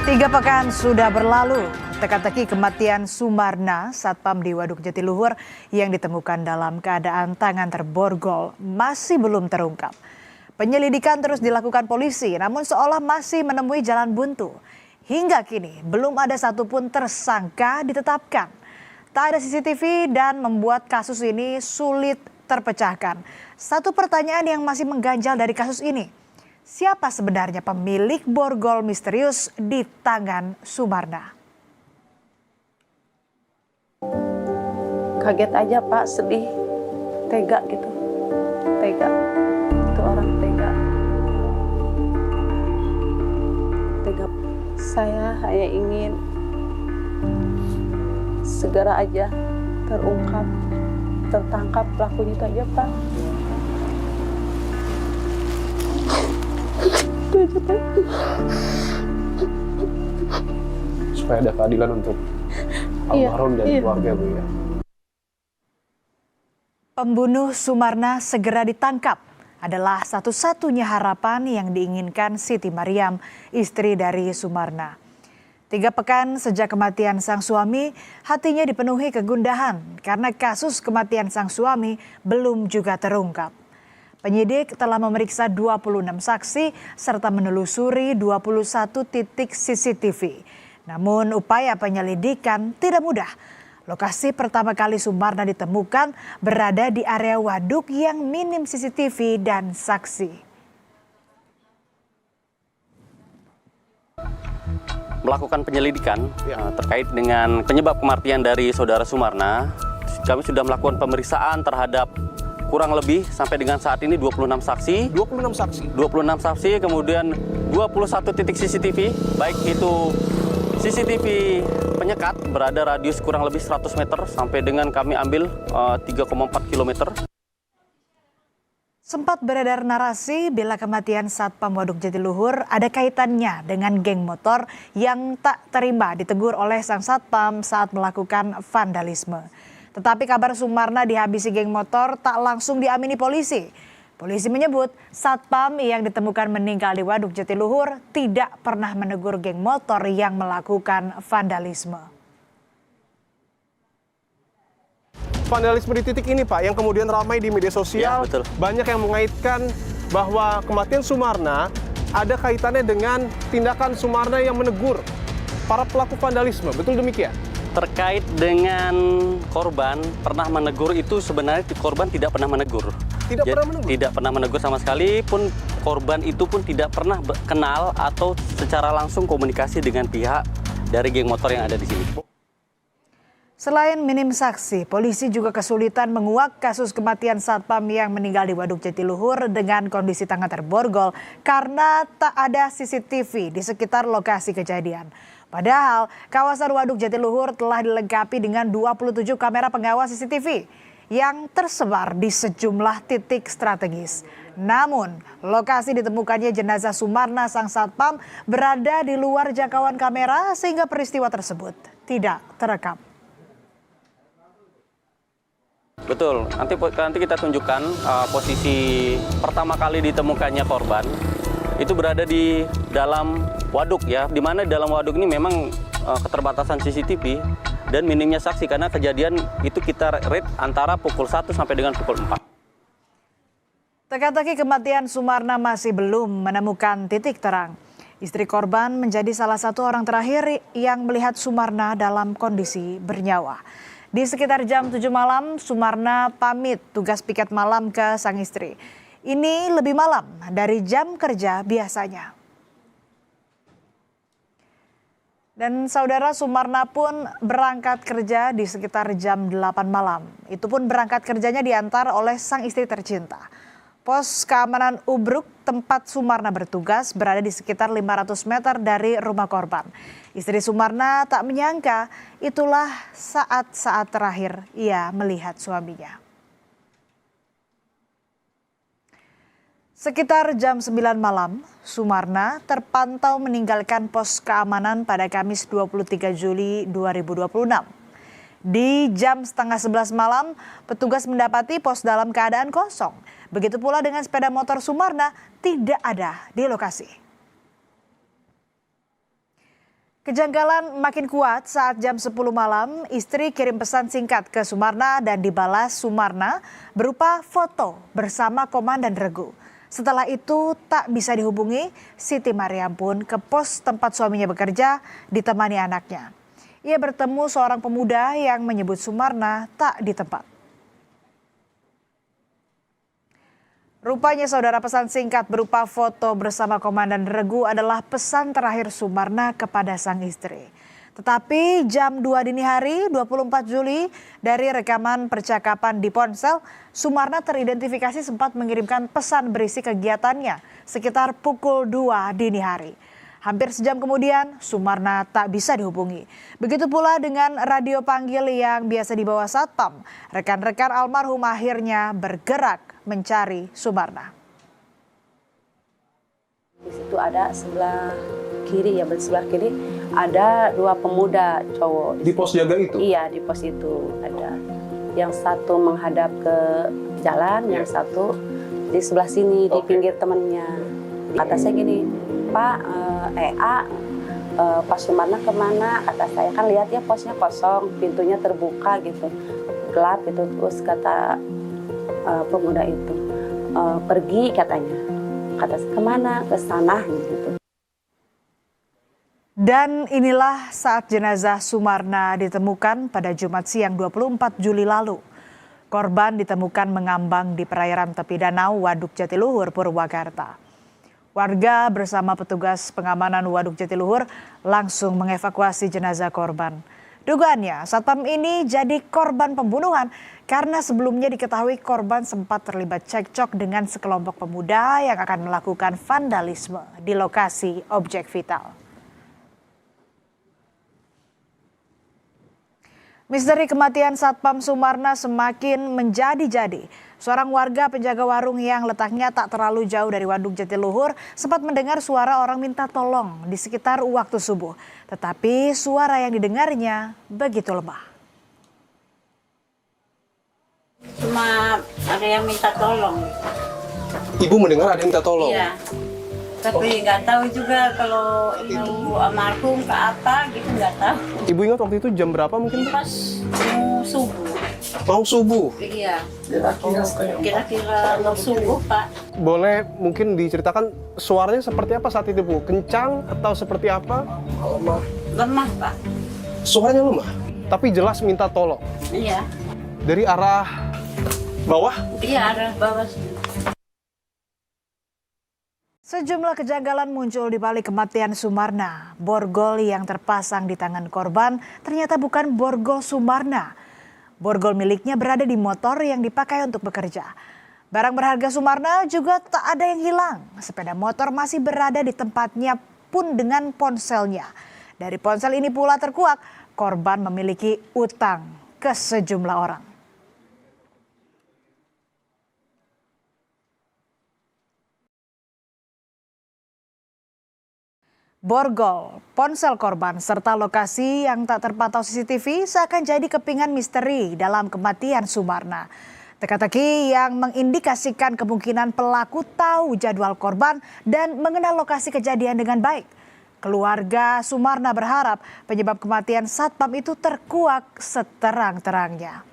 3 pekan sudah berlalu, teka-teki kematian Sumarna, satpam di Waduk Jatiluhur yang ditemukan dalam keadaan tangan terborgol masih belum terungkap. Penyelidikan terus dilakukan polisi, namun seolah masih menemui jalan buntu. Hingga kini belum ada satupun tersangka ditetapkan. Tak ada CCTV dan membuat kasus ini sulit terpecahkan. Satu pertanyaan yang masih mengganjal dari kasus ini. Siapa sebenarnya pemilik borgol misterius di tangan Sumarna? Kaget aja Pak, sedih, tega gitu, tega. Itu orang tega. Tega. Saya hanya ingin segera aja terungkap, tertangkap pelakunya itu aja Pak. Supaya ada keadilan untuk almarhum dan keluarga, Bu, ya. Pembunuh Sumarna segera ditangkap adalah satu-satunya harapan yang diinginkan Siti Mariam, istri dari Sumarna. 3 pekan sejak kematian sang suami, hatinya dipenuhi kegundahan karena kasus kematian sang suami belum juga terungkap. Penyidik telah memeriksa 26 saksi serta menelusuri 21 titik CCTV. Namun upaya penyelidikan tidak mudah. Lokasi pertama kali Sumarna ditemukan berada di area waduk yang minim CCTV dan saksi. Melakukan penyelidikan terkait dengan penyebab kematian dari saudara Sumarna. Kami sudah melakukan pemeriksaan terhadap kurang lebih sampai dengan saat ini 26 saksi. 26 saksi. 26 saksi, kemudian 21 titik CCTV, baik itu CCTV penyekat berada radius kurang lebih 100 meter sampai dengan kami ambil 3,4 km. Sempat beredar narasi bila kematian satpam Waduk Jatiluhur ada kaitannya dengan geng motor yang tak terima ditegur oleh sang satpam saat melakukan vandalisme. Tetapi kabar Sumarna dihabisi geng motor tak langsung diamini polisi. Polisi menyebut satpam yang ditemukan meninggal di Waduk Jatiluhur tidak pernah menegur geng motor yang melakukan vandalisme. Vandalisme di titik ini, Pak, yang kemudian ramai di media sosial. Ya, betul. Banyak yang mengaitkan bahwa kematian Sumarna ada kaitannya dengan tindakan Sumarna yang menegur para pelaku vandalisme. Betul demikian? Terkait dengan korban pernah menegur, itu sebenarnya korban tidak pernah menegur. Tidak pernah menegur sama sekali, pun korban itu pun tidak pernah kenal atau secara langsung komunikasi dengan pihak dari geng motor yang ada di sini. Selain minim saksi, polisi juga kesulitan menguak kasus kematian satpam yang meninggal di Waduk Jatiluhur dengan kondisi tangan terborgol karena tak ada CCTV di sekitar lokasi kejadian. Padahal kawasan Waduk Jatiluhur telah dilengkapi dengan 27 kamera pengawas CCTV yang tersebar di sejumlah titik strategis. Namun, lokasi ditemukannya jenazah Sumarna sang satpam berada di luar jangkauan kamera sehingga peristiwa tersebut tidak terekam. Betul, nanti kita tunjukkan posisi pertama kali ditemukannya korban. Itu berada di dalam waduk ya, di mana dalam waduk ini memang keterbatasan CCTV dan minimnya saksi karena kejadian itu kita rate antara pukul 1 sampai dengan pukul 4. Teka-teki kematian Sumarna masih belum menemukan titik terang. Istri korban menjadi salah satu orang terakhir yang melihat Sumarna dalam kondisi bernyawa. Di sekitar jam 7 malam, Sumarna pamit tugas piket malam ke sang istri. Ini lebih malam dari jam kerja biasanya. Dan saudara, Sumarna pun berangkat kerja di sekitar jam 8 malam. Itu pun berangkat kerjanya diantar oleh sang istri tercinta. Pos keamanan Ubruk tempat Sumarna bertugas berada di sekitar 500 meter dari rumah korban. Istri Sumarna tak menyangka itulah saat-saat terakhir ia melihat suaminya. Sekitar jam 9 malam, Sumarna terpantau meninggalkan pos keamanan pada Kamis 23 Juli 2026. Di jam setengah 11 malam, petugas mendapati pos dalam keadaan kosong. Begitu pula dengan sepeda motor Sumarna tidak ada di lokasi. Kejanggalan makin kuat saat jam 10 malam, istri kirim pesan singkat ke Sumarna dan dibalas Sumarna berupa foto bersama Komandan Regu. Setelah itu tak bisa dihubungi, Siti Mariam pun ke pos tempat suaminya bekerja ditemani anaknya. Ia bertemu seorang pemuda yang menyebut Sumarna tak di tempat. Rupanya saudara, pesan singkat berupa foto bersama Komandan Regu adalah pesan terakhir Sumarna kepada sang istri. Tetapi jam 2 dini hari 24 Juli dari rekaman percakapan di ponsel, Sumarna teridentifikasi sempat mengirimkan pesan berisi kegiatannya sekitar pukul 2 dini hari. Hampir sejam kemudian, Sumarna tak bisa dihubungi. Begitu pula dengan radio panggil yang biasa dibawa Satpam. Rekan-rekan almarhum akhirnya bergerak mencari Sumarna. Di situ ada sebelah kiri ada 2 pemuda cowok. Di pos jaga itu? Iya, di pos itu ada. Yang satu menghadap ke jalan, yang satu di sebelah sini di pinggir temannya. Kata saya gini, Pak, Pak Sumarna kemana? Kata saya, kan lihat ya posnya kosong, pintunya terbuka gitu, gelap gitu. Terus kata pemuda itu, pergi katanya. Kata saya, kemana? Ke sana gitu. Dan inilah saat jenazah Sumarna ditemukan pada Jumat siang 24 Juli lalu. Korban ditemukan mengambang di perairan tepi danau Waduk Jatiluhur, Purwakarta. Warga bersama petugas pengamanan Waduk Jatiluhur langsung mengevakuasi jenazah korban. Dugaannya, satpam ini jadi korban pembunuhan karena sebelumnya diketahui korban sempat terlibat cekcok dengan sekelompok pemuda yang akan melakukan vandalisme di lokasi objek vital. Misteri kematian Satpam Sumarna semakin menjadi-jadi. Seorang warga penjaga warung yang letaknya tak terlalu jauh dari Waduk Jatiluhur sempat mendengar suara orang minta tolong di sekitar waktu subuh. Tetapi suara yang didengarnya begitu lemah. Cuma ada yang minta tolong. Ibu mendengar ada yang minta tolong? Iya. Tapi nggak tahu juga kalau ibu almarhum ke apa gitu, nggak tahu. Ibu ingat waktu itu jam berapa mungkin? Pas mau subuh. Mau subuh? Iya. Kira-kira mau subuh, Pak. Boleh mungkin diceritakan suaranya seperti apa saat itu, Bu? Kencang atau seperti apa? Lemah, Pak. Suaranya lemah, tapi jelas minta tolong. Iya. Dari arah bawah? Iya, arah bawah sini. Sejumlah kejanggalan muncul di balik kematian Sumarna. Borgol yang terpasang di tangan korban ternyata bukan borgol Sumarna. Borgol miliknya berada di motor yang dipakai untuk bekerja. Barang berharga Sumarna juga tak ada yang hilang. Sepeda motor masih berada di tempatnya pun dengan ponselnya. Dari ponsel ini pula terkuak korban memiliki utang ke sejumlah orang. Borgol, ponsel korban, serta lokasi yang tak terpantau CCTV seakan jadi kepingan misteri dalam kematian Sumarna. Teka-teki yang mengindikasikan kemungkinan pelaku tahu jadwal korban dan mengenal lokasi kejadian dengan baik. Keluarga Sumarna berharap penyebab kematian satpam itu terkuak seterang-terangnya.